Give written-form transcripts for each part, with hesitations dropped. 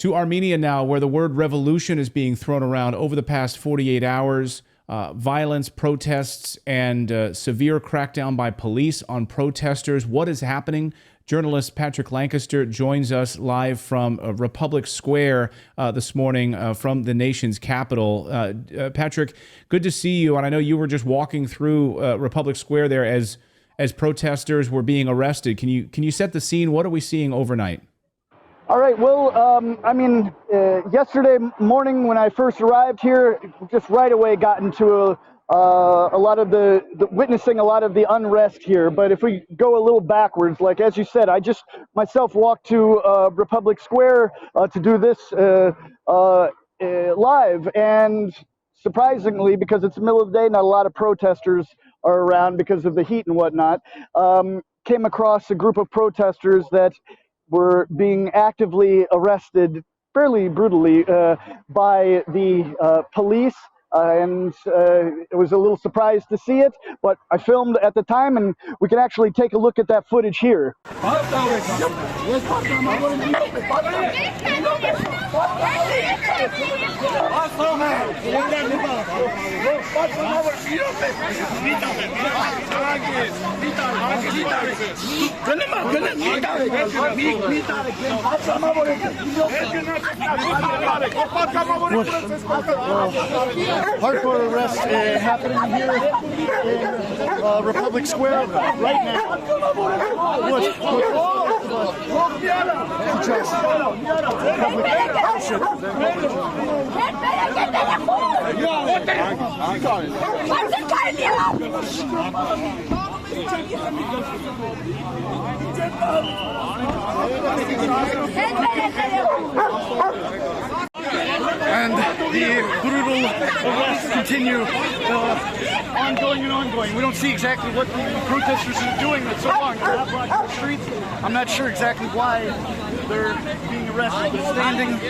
To Armenia now, where the word revolution is being thrown around over the past 48 hours. Violence, protests, and severe crackdown by police on protesters. What is happening? Journalist Patrick Lancaster joins us live from Republic Square this morning from the nation's capital. Patrick, good to see you. And I know you were just walking through Republic Square there as protesters were being arrested. Can you set the scene? What are we seeing overnight? All right. Well, yesterday morning when I first arrived here, just right away got into a lot of the witnessing a lot of the unrest here. But if we go a little backwards, like as you said, I just myself walked to Republic Square to do this live, and surprisingly, because it's the middle of the day, not a lot of protesters are around because of the heat and whatnot. Came across a group of protesters that were being actively arrested fairly brutally by the police, and it was a little surprised to see it, but I filmed at the time, and we can actually take a look at that footage here. Hardcore arrest happening here in Republic Square right now. And the brutal arrests continue, ongoing and ongoing. We don't see exactly what the protesters are doing that's so long. They're out blocking the streets. I'm not sure exactly why they're being arrested. They're standing.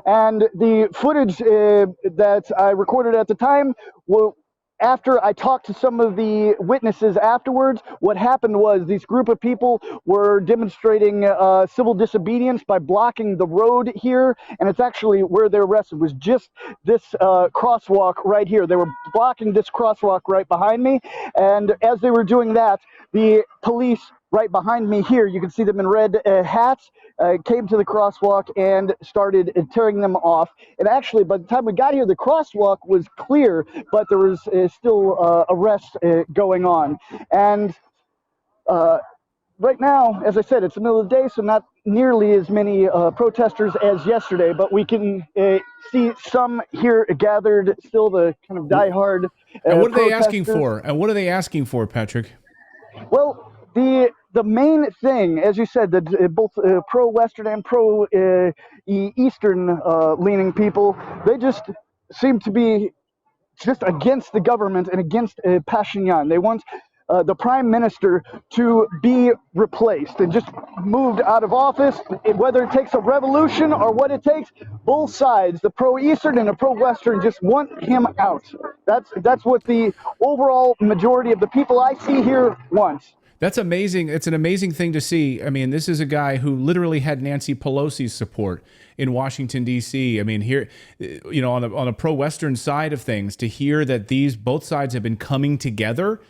And the footage that I recorded at the time, after I talked to some of the witnesses afterwards, what happened was these group of people were demonstrating civil disobedience by blocking the road here, and it's actually where they're arrested was just this crosswalk right here. They were blocking this crosswalk right behind me, and as they were doing that, the police right behind me here, you can see them in red hats, came to the crosswalk and started tearing them off. And actually, by the time we got here, the crosswalk was clear, but there was still arrests going on. And right now, as I said, it's the middle of the day, so not nearly as many protesters as yesterday, but we can see some here gathered, still the kind of diehard And what are they asking for? And what are they asking for, Patrick? Well, the main thing, as you said, that both pro-Western and pro-Eastern leaning people, they just seem to be just against the government and against Pashinyan. They want the prime minister to be replaced and just moved out of office, whether it takes a revolution or what it takes. Both sides, the pro-Eastern and the pro-Western, just want him out. That's what the overall majority of the people I see here wants. That's amazing. It's an amazing thing to see. I mean, this is a guy who literally had Nancy Pelosi's support in Washington, D.C. I mean, here, you know, on the pro-Western side of things, to hear that both sides have been coming together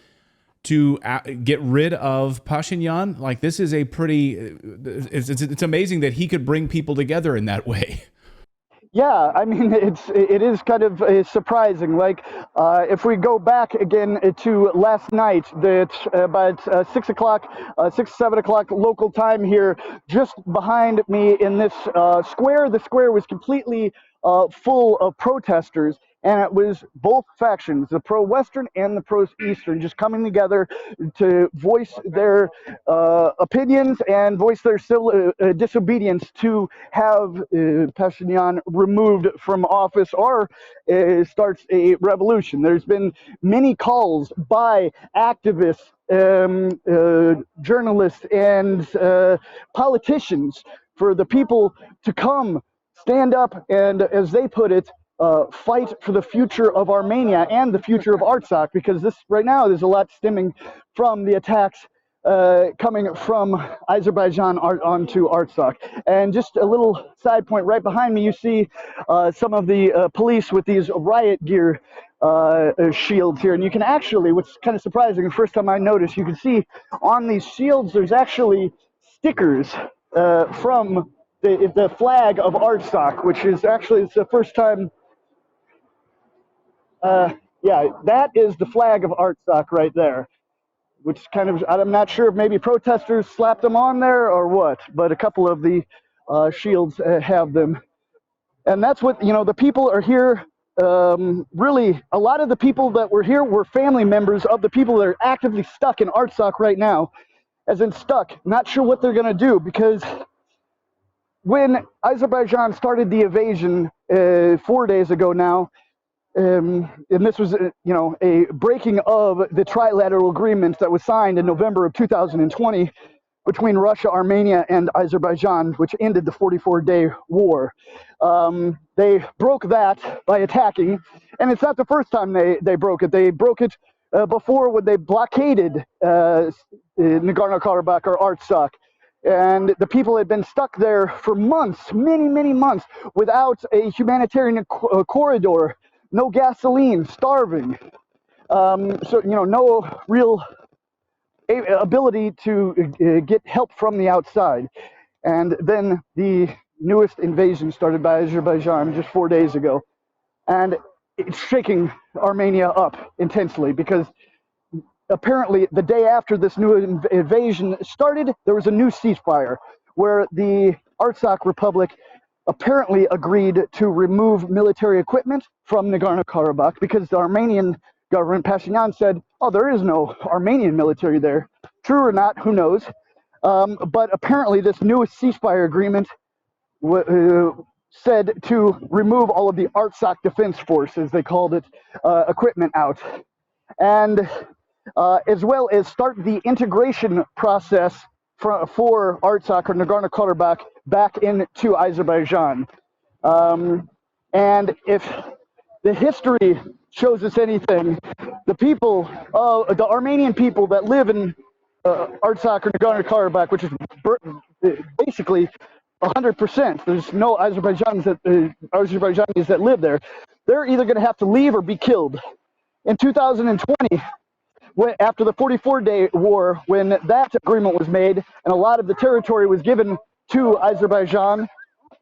to get rid of Pashinyan, like, this is a pretty, it's amazing that he could bring people together in that way. Yeah, I mean, it is kind of surprising. Like, if we go back again to last night, that about 6 o'clock, 7 o'clock local time here, just behind me in this square, the square was completely full of protesters. And it was both factions, the pro-Western and the pro-Eastern, just coming together to voice their opinions and voice their civil disobedience to have Pashinyan removed from office or starts a revolution. There's been many calls by activists, journalists, and politicians for the people to come, stand up, and, as they put it, fight for the future of Armenia and the future of Artsakh, because this right now there's a lot stemming from the attacks coming from Azerbaijan onto Artsakh. And just a little side point, right behind me, you see some of the police with these riot gear shields here. And you can actually, what's kind of surprising, the first time I noticed, you can see on these shields there's actually stickers from the flag of Artsakh, which is actually, it's the first time. Yeah, that is the flag of Artsakh right there, which kind of, I'm not sure if maybe protesters slapped them on there or what, but a couple of the shields have them. And that's what, the people are here. Really, a lot of the people that were here were family members of the people that are actively stuck in Artsakh right now, as in stuck, not sure what they're going to do, because when Azerbaijan started the invasion 4 days ago now, and this was, a breaking of the trilateral agreement that was signed in November of 2020 between Russia, Armenia, and Azerbaijan, which ended the 44-day war. They broke that by attacking, and it's not the first time they broke it. They broke it before when they blockaded Nagorno-Karabakh or Artsakh. And the people had been stuck there for months, many, many months, without a humanitarian corridor, no gasoline, starving. So, no real ability to get help from the outside. And then the newest invasion started by Azerbaijan just 4 days ago. And it's shaking Armenia up intensely, because apparently the day after this new invasion started, there was a new ceasefire where the Artsakh Republic apparently agreed to remove military equipment from Nagorno-Karabakh, because the Armenian government, Pashinyan, said, oh, there is no Armenian military there. True or not, who knows? But apparently this newest ceasefire agreement said to remove all of the Artsakh Defense Force, as they called it, equipment out. And as well as start the integration process for Artsakh or Nagorno-Karabakh back into Azerbaijan. And if the history shows us anything, the people, the Armenian people that live in Artsakh or Nagorno-Karabakh, which is basically 100%, there's no Azerbaijanis that live there, they're either going to have to leave or be killed. In 2020, after the 44-day war, when that agreement was made and a lot of the territory was given to Azerbaijan,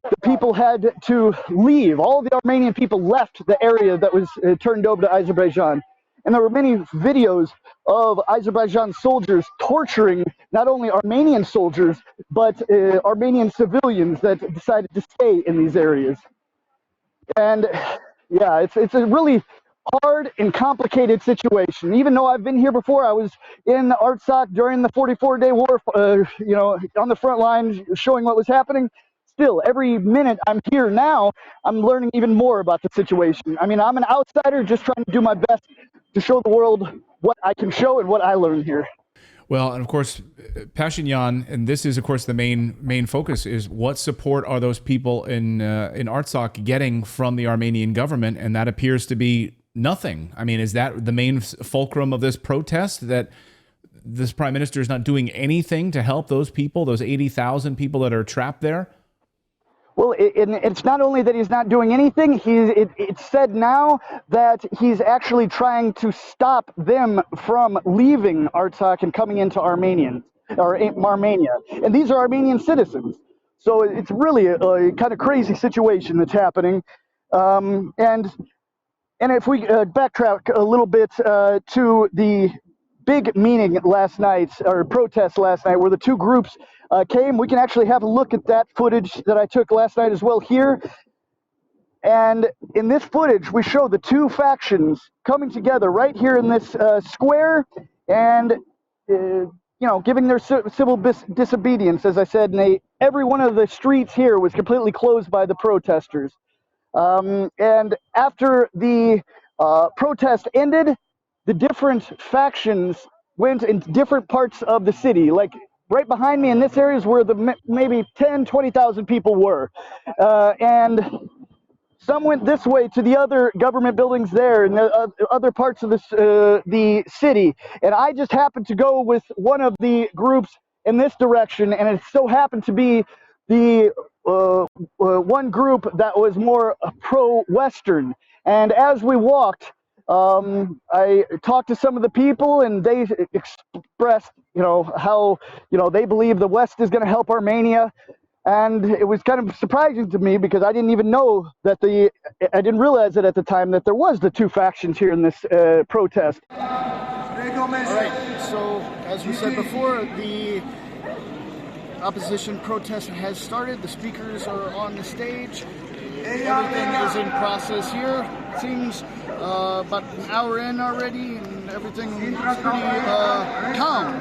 the people had to leave. All the Armenian people left the area that was turned over to Azerbaijan. And there were many videos of Azerbaijan soldiers torturing not only Armenian soldiers, but Armenian civilians that decided to stay in these areas. And yeah, it's a really hard and complicated situation. Even though I've been here before, I was in Artsakh during the 44-day war, on the front line showing what was happening. Still, every minute I'm here now, I'm learning even more about the situation. I mean, I'm an outsider just trying to do my best to show the world what I can show and what I learned here. Well, and of course, Pashinyan, and this is, of course, the main focus, is what support are those people in Artsakh getting from the Armenian government, and that appears to be nothing. I mean, is that the main fulcrum of this protest, that this prime minister is not doing anything to help those people, those 80,000 people that are trapped there? Well, it's not only that he's not doing anything, it's said now that he's actually trying to stop them from leaving Artsakh and coming into Armenia. And these are Armenian citizens. So it's really a kind of crazy situation that's happening. And if we backtrack a little bit to the big meeting last night, or protest last night, where the two groups came, we can actually have a look at that footage that I took last night as well here. And in this footage, we show the two factions coming together right here in this square, and giving their civil disobedience, as I said. And every one of the streets here was completely closed by the protesters. And after the protest ended, the different factions went in different parts of the city. Like right behind me in this area is where the maybe 10, 20,000 people were. And Some went this way to the other government buildings there and the other parts of the city. And I just happened to go with one of the groups in this direction, and it so happened to be the one group that was more pro-Western. And as we walked, I talked to some of the people, and they expressed, how, they believe the West is going to help Armenia. And it was kind of surprising to me because I didn't even know that I didn't realize it at the time that there was the two factions here in this protest. All right, so as we said before, the opposition protest has started. The speakers are on the stage. Everything is in process here. It seems about an hour in already, and everything is pretty calm.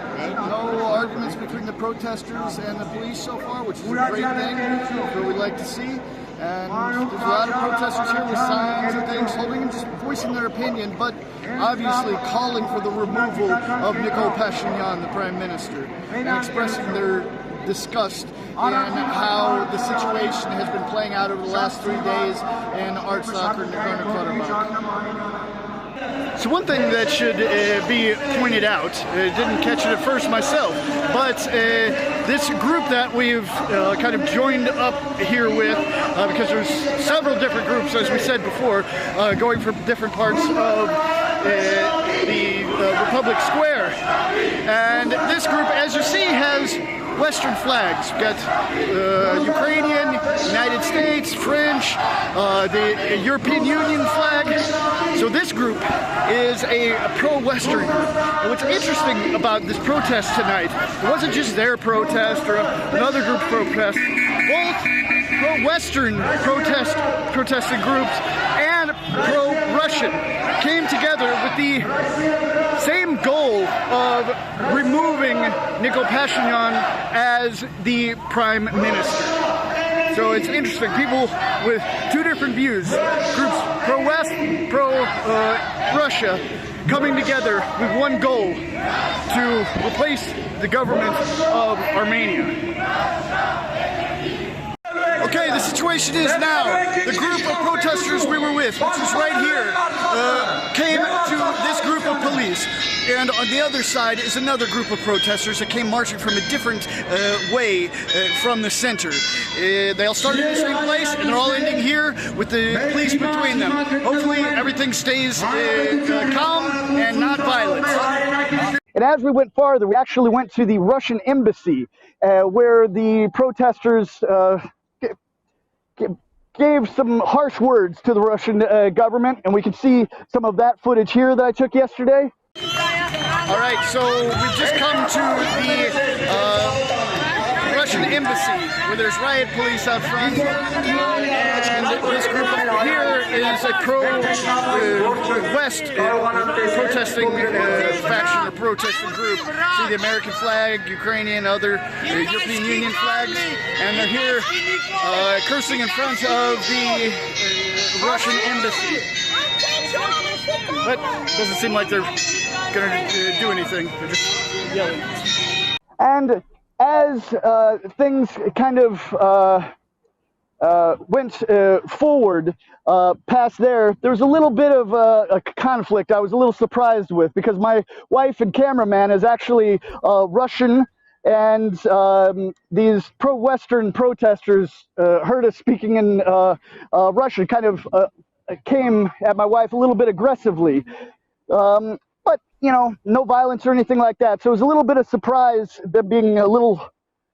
No arguments between the protesters and the police so far, which is a great thing. That's what we like to see. And there's a lot of protesters here with signs and things, holding and just voicing their opinion, but obviously calling for the removal of Nikol Pashinyan, the Prime Minister, and expressing their disgust in how the situation has been playing out over the last 3 days in Artsakh or Nagorno-Karabakh. So one thing that should be pointed out, didn't catch it at first myself, but this group that we've kind of joined up here with, because there's several different groups, as we said before, going from different parts of the Republic Square. And this group, as you see, has Western flags. We've got Ukrainian, United States, French, the European Union flag. So this group is a pro-Western group. And what's interesting about this protest tonight, it wasn't just their protest or another group protest. Both pro-Western protesting groups and pro-Russian came together with the same goal of removing Nikol Pashinyan as the Prime Minister. So it's interesting, people with two different views, groups pro-West, pro-Russia, coming together with one goal to replace the government of Armenia. Okay, the situation is now, the group of protesters we were with, which is right here, came to this group of police. And on the other side is another group of protesters that came marching from a different way from the center. They all started in the same place, and they're all ending here with the police between them. Hopefully everything stays calm and not violent. And as we went farther, we actually went to the Russian embassy, where the protesters gave some harsh words to the Russian government, and we can see some of that footage here that I took yesterday. All right, so we've just come to the Russian embassy, where there's riot police out front, and this group up here is a pro-West protesting faction or protesting group. See the American flag, Ukrainian, other European Union flags, and they're here cursing in front of the Russian embassy. But it doesn't seem like they're going to do anything. They're just yelling. And as things kind of went forward past there was a little bit of a conflict I was a little surprised with, because my wife and cameraman is actually Russian, and these pro-Western protesters heard us speaking in Russian, kind of came at my wife a little bit aggressively. But, no violence or anything like that. So it was a little bit of surprise, them being a little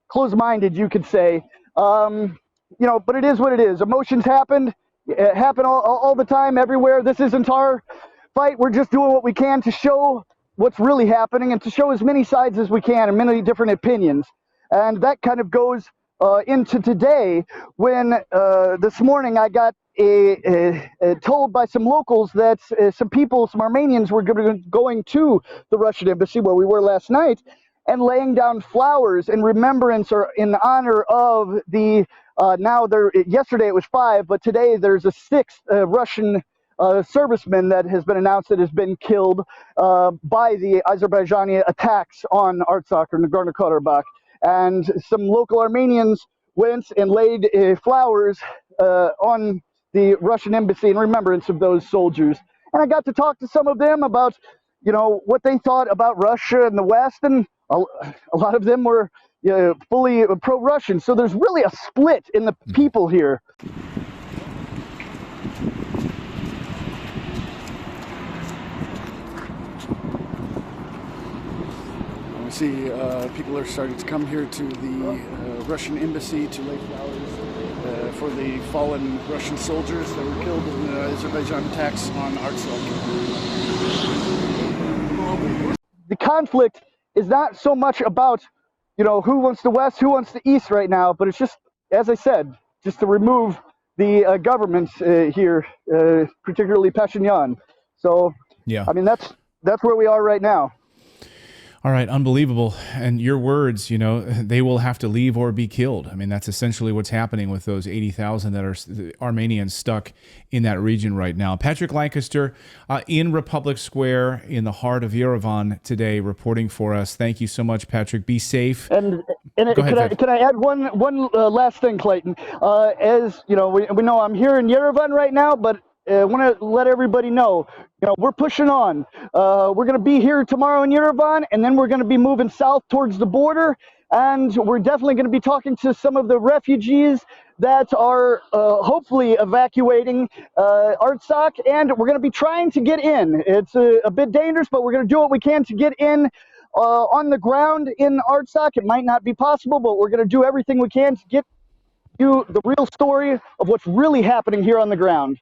close-minded, you could say. But it is what it is. Emotions happen all the time, everywhere. This isn't our fight. We're just doing what we can to show what's really happening and to show as many sides as we can and many different opinions. And that kind of goes into today, when this morning I got told by some locals that some Armenians were going to the Russian embassy where we were last night and laying down flowers in remembrance or in honor of the yesterday it was 5, but today there's a 6th Russian serviceman that has been announced that has been killed by the Azerbaijani attacks on Artsakh or Nagorno-Karabakh. And some local Armenians went and laid flowers on the Russian embassy in remembrance of those soldiers. And I got to talk to some of them about, you know, what they thought about Russia and the West, and a lot of them were fully pro-Russian. So there's really a split in the people here. We see people are starting to come here to the Russian embassy to lay flowers for the fallen Russian soldiers that were killed in the Azerbaijan attacks on Artsakh. The conflict is not so much about, you know, who wants the West, who wants the East right now, but it's just, as I said, just to remove the governments here, particularly Pashinyan. So, yeah, I mean, that's where we are right now. All right, unbelievable. And your words, you know, they will have to leave or be killed. I mean, that's essentially what's happening with those 80,000 that are Armenians stuck in that region right now. Patrick Lancaster in Republic Square in the heart of Yerevan today, reporting for us. Thank you so much, Patrick. Be safe. And Go ahead, can I add one last thing, Clayton? As you know, we know I'm here in Yerevan right now, but I want to let everybody know, you know, we're pushing on. We're going to be here tomorrow in Yerevan, and then we're going to be moving south towards the border. And we're definitely going to be talking to some of the refugees that are hopefully evacuating Artsakh, and we're going to be trying to get in. It's a bit dangerous, but we're going to do what we can to get in on the ground in Artsakh. It might not be possible, but we're going to do everything we can to get you the real story of what's really happening here on the ground.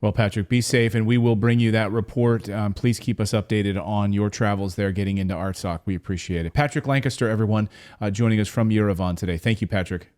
Well, Patrick, be safe, and we will bring you that report. Please keep us updated on your travels there getting into Artsakh. We appreciate it. Patrick Lancaster, everyone, joining us from Yerevan today. Thank you, Patrick.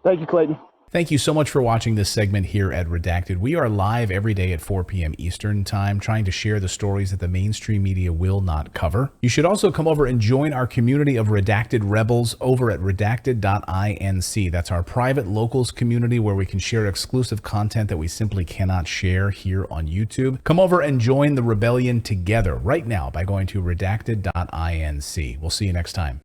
Thank you, Clayton. Thank you so much for watching this segment here at Redacted. We are live every day at 4 p.m. Eastern Time, trying to share the stories that the mainstream media will not cover. You should also come over and join our community of Redacted Rebels over at redacted.inc. That's our private locals community where we can share exclusive content that we simply cannot share here on YouTube. Come over and join the rebellion together right now by going to redacted.inc. We'll see you next time.